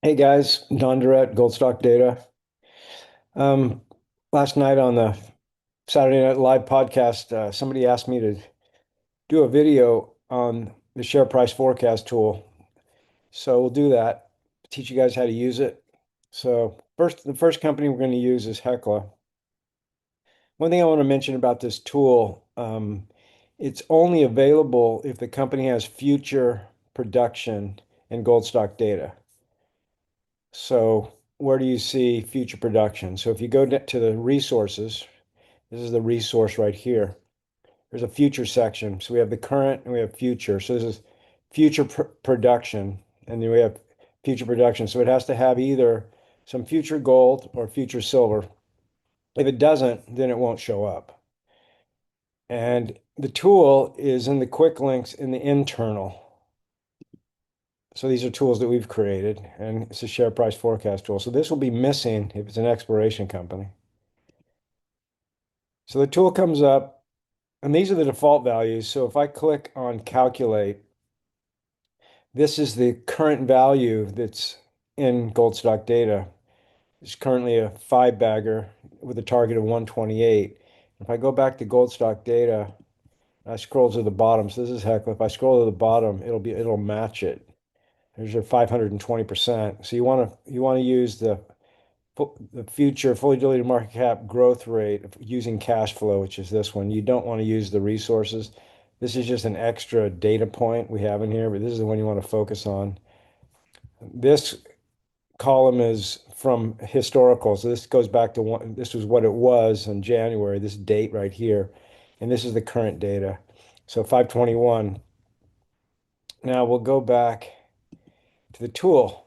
Hey guys, Don Durrett, Gold Stock Data. Um, Last night on the Saturday Night Live podcast, somebody asked me to do a video on the share price forecast tool. So we'll do that, teach you guys how to use it. So the first company we're going to use is Hecla. One thing I want to mention about this tool, it's only available if the company has future production and gold stock data. So where do you see future production? So if you go to the resources, this is the resource right here. There's a future section. So we have the current and we have future. So this is future production, and then we have future production. So it has to have either some future gold or future silver. If it doesn't, then it won't show up. And the tool is in the quick links in the internal. So these are tools that we've created, and it's a share price forecast tool. So this will be missing if it's an exploration company. So the tool comes up, and these are the default values. So if I click on calculate, this is the current value that's in gold stock data. It's currently a five bagger with a target of 128. If I go back to gold stock data, I scroll to the bottom. So this is Hecla. If I scroll to the bottom, it'll match it. There's your 520%. So you want to use the future fully diluted market cap growth rate of using cash flow, which is this one. You don't want to use the resources. This is just an extra data point we have in here, but this is the one you want to focus on. This column is from historical. So this goes back to this was what it was in January, this date right here. And this is the current data. So 521. Now we'll go back to the tool.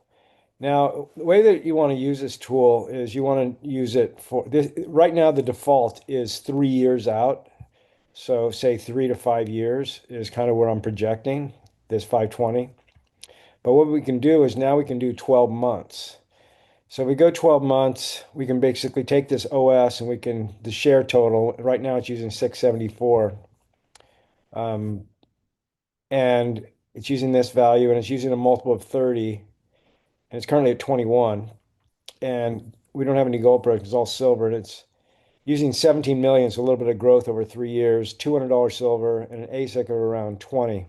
Now, the way that you want to use this tool is you want to use it for this. Right now, the default is 3 years out. So, say 3 to 5 years is kind of where I'm projecting this 520. But what we can do is now we can do 12 months. So, we go 12 months, we can basically take this OS and the share total, right now it's using 674. Um, and it's using this value and it's using a multiple of 30, and it's currently at 21. And we don't have any gold production. It's all silver, and it's using 17 million, so a little bit of growth over 3 years, $200 silver, and an ASIC of around 20,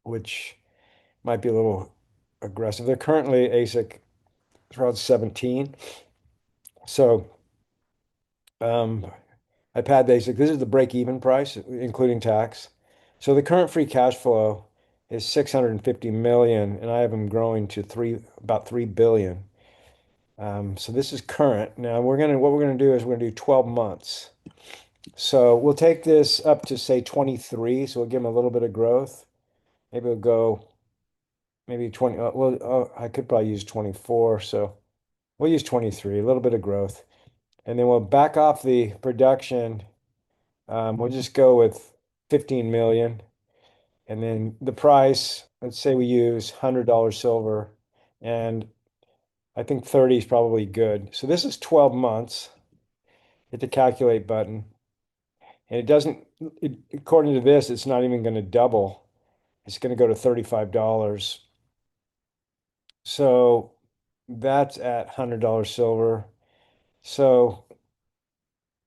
which might be a little aggressive. They're currently ASIC around 17. So I've had the ASIC. This is the break-even price, including tax. So the current free cash flow is 650 million, and I have them growing to about 3 billion. So this is current. Now what we're gonna do is we're gonna do 12 months. So we'll take this up to say 23. So we'll give them a little bit of growth. Maybe we'll go maybe 20. I could probably use 24. So we'll use 23, a little bit of growth. And then we'll back off the production. We'll just go with 15 million. And then the price, let's say we use $100 silver. And I think 30 is probably good. So this is 12 months. Hit the calculate button. And it doesn't, according to this, it's not even going to double. It's going to go to $35. So that's at $100 silver. So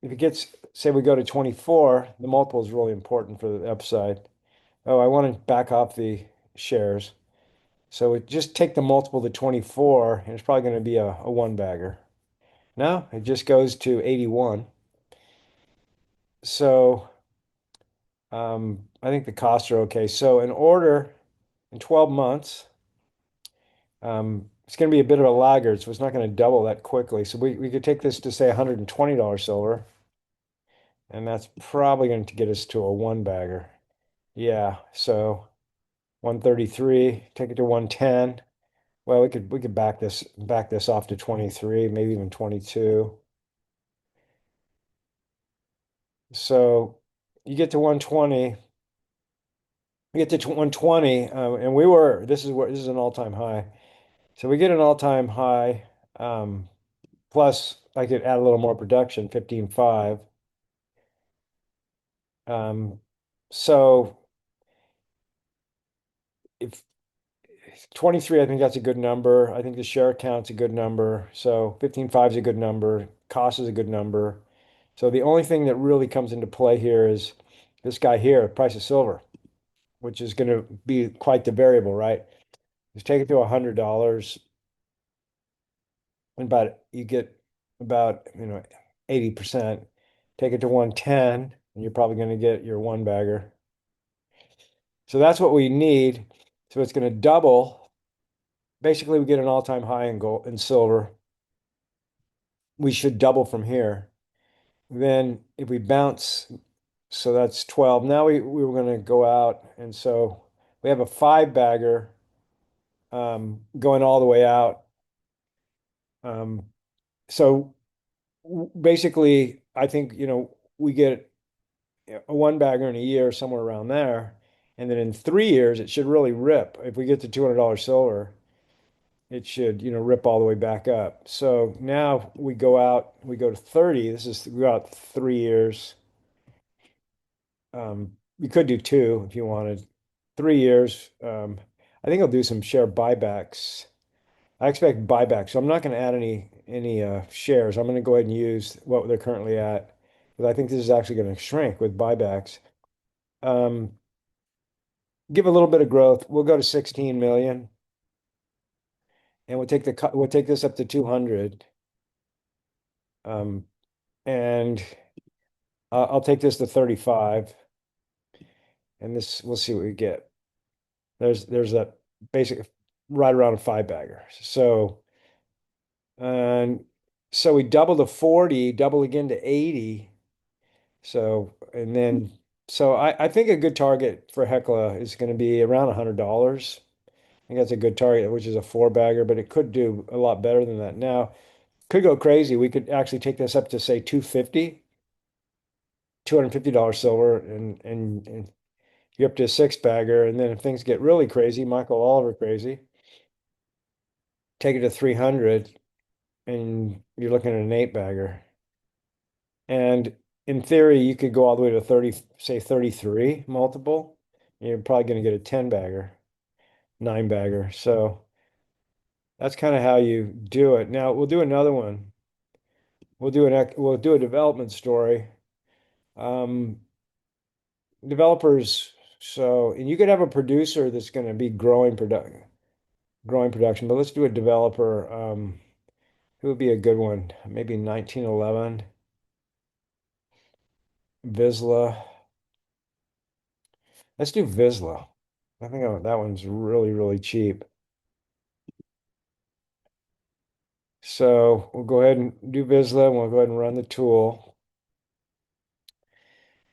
if it gets, say we go to 24, the multiple is really important for the upside. Oh, I want to back off the shares. So it just take the multiple to 24, and it's probably going to be a one bagger. No, it just goes to 81. So I think the costs are okay. So in 12 months, it's going to be a bit of a laggard, so it's not going to double that quickly. So we could take this to say $120 silver, and that's probably going to get us to a one bagger. Yeah, so 133, take it to 110. Well, we could back this off to 23, maybe even 22. So you get to 120, you get to 120, and this is an all-time high. So we get an all-time high. Plus, I could add a little more production, 15.5. Um, so if 23, I think that's a good number. I think the share count's a good number. So 15.5 is a good number. Cost is a good number. So the only thing that really comes into play here is this guy here, price of silver, which is going to be quite the variable, right? Just take it to $100 and about you get about, 80%. Take it to 110 and you're probably going to get your one bagger. So that's what we need. So it's going to double. Basically, we get an all-time high in gold and silver. We should double from here. Then if we bounce, so that's 12. Now we were going to go out, and so we have a five bagger going all the way out. Um, so basically, I think, we get a one bagger in a year, somewhere around there. And then in 3 years, it should really rip. If we get to $200 silver, it should, rip all the way back up. So now we go out, we go to 30. We go out 3 years. You could do two if you wanted. 3 years. I think I'll do some share buybacks. I expect buybacks, so I'm not going to add any shares. I'm going to go ahead and use what they're currently at because I think this is actually going to shrink with buybacks. Um, give a little bit of growth. We'll go to 16 million, and we'll take this up to 200. Um, and I'll take this to 35, and this we'll see what we get. There's that basic right around a five bagger. And so we double to 40, double again to 80. And then I think a good target for Hecla is going to be around $100. I think that's a good target, which is a four bagger, but it could do a lot better than that. Now, could go crazy. We could actually take this up to say 250, $250 silver, and you're up to a six bagger. And then if things get really crazy, Michael Oliver crazy, take it to 300 and you're looking at an eight bagger. And in theory, you could go all the way to 30, say 33 multiple. You're probably going to get a 10 bagger, nine bagger. So that's kind of how you do it. Now we'll do another one. We'll do a development story. Um, developers. And you could have a producer that's going to be growing production, but let's do a developer. Who would be a good one? Maybe 1911, Vizsla. Let's do Vizsla. I think that one's really, really cheap. So we'll go ahead and do Vizsla and we'll go ahead and run the tool.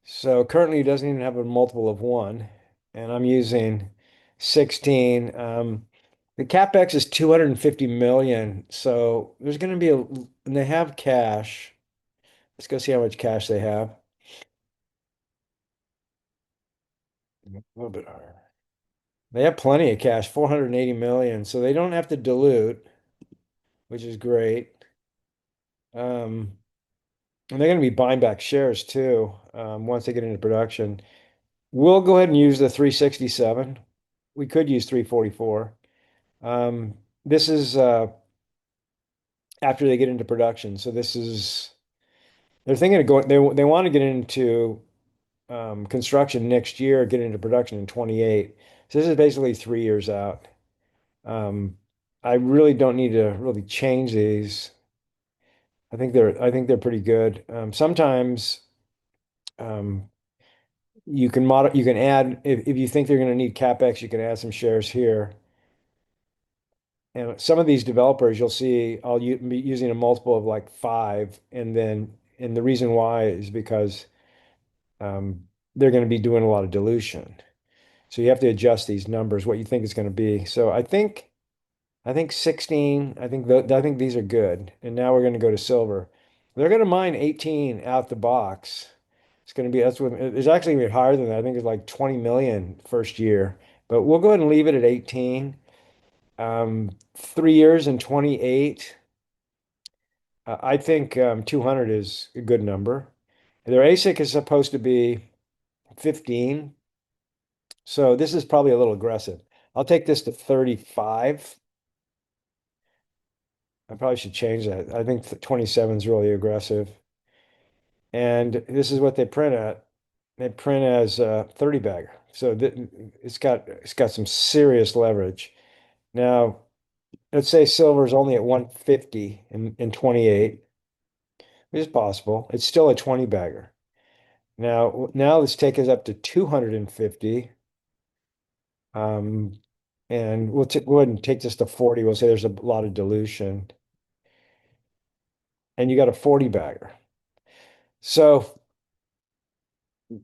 So currently it doesn't even have a multiple of one, and I'm using 16. The CapEx is 250 million. So there's going to be and they have cash. Let's go see how much cash they have. A little bit higher. They have plenty of cash, 480 million. So they don't have to dilute, which is great. Um, and they're going to be buying back shares too, once they get into production. We'll go ahead and use the 367. We could use 344. This is after they get into production. So they're thinking of going, they want to get into construction next year, get into production in 28. So this is basically 3 years out. Um, I really don't need to really change these. I think they're pretty good. Sometimes um, you can add if you think they're going to need CapEx, you can add some shares here. And some of these developers, you'll see be using a multiple of like five, and the reason why is because they're going to be doing a lot of dilution. So you have to adjust these numbers, what you think it's going to be. So I think 16. I think these are good. And now we're going to go to silver. They're going to mine 18 out the box. That's what it's actually going to be higher than that. I think it's like 20 million first year. But we'll go ahead and leave it at 18. 3 years and 28. I think 200 is a good number. Their ASIC is supposed to be 15. So this is probably a little aggressive. I'll take this to 35. I probably should change that. I think 27 is really aggressive. And this is what they print at. They print as a 30 bagger. So it's got some serious leverage. Now, let's say silver is only at 150 in 28, which is possible. It's still a 20 bagger. Now let's take us up to 250. Um, and we'll go ahead and take this to 40. We'll say there's a lot of dilution. And you got a 40 bagger. So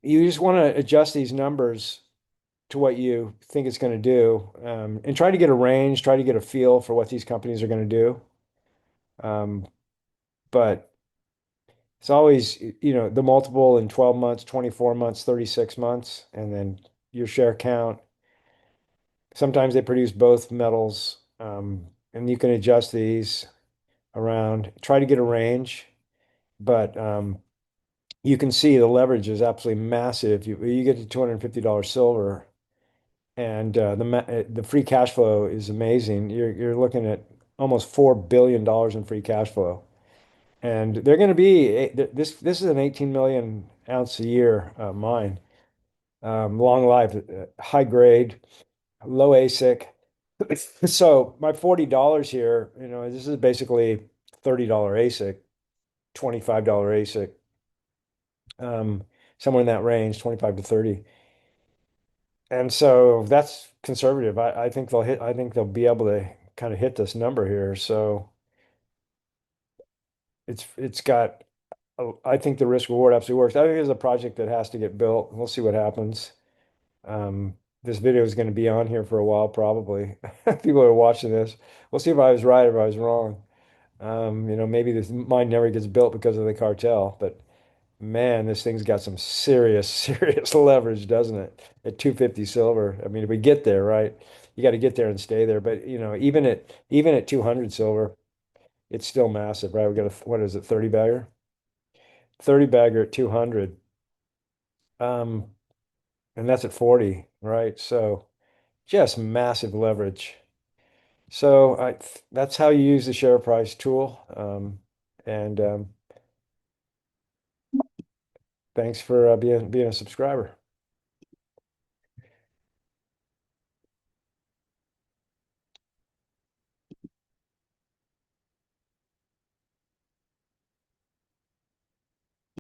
you just want to adjust these numbers to what you think it's going to do, and try to get a range, try to get a feel for what these companies are going to do. Um, but it's always, the multiple in 12 months, 24 months, 36 months, and then your share count. Sometimes they produce both metals, and you can adjust these around, try to get a range, but you can see the leverage is absolutely massive. You get to $250 silver, and the free cash flow is amazing. You're looking at almost $4 billion in free cash flow, and they're going to be this is an 18 million ounce a year mine, long life, high grade, low AISC. So my $40 here, this is basically $30 AISC, $25 AISC, um, somewhere in that range, 25 to 30. And so that's conservative. I think they'll be able to kind of hit this number here. So it's got, I think the risk reward absolutely works. I think it's a project that has to get built. We'll see what happens. This video is going to be on here for a while, probably. People are watching this. We'll see if I was right or if I was wrong. Maybe this mine never gets built because of the cartel, but man, this thing's got some serious, serious leverage, doesn't it? At 250 silver. I mean, if we get there, right? You got to get there and stay there. But even at 200 silver, it's still massive, right? We got what is it, 30 bagger? 30 bagger at 200. Um, and that's at 40, right? So just massive leverage. So that's how you use the share price tool. And thanks for being a subscriber.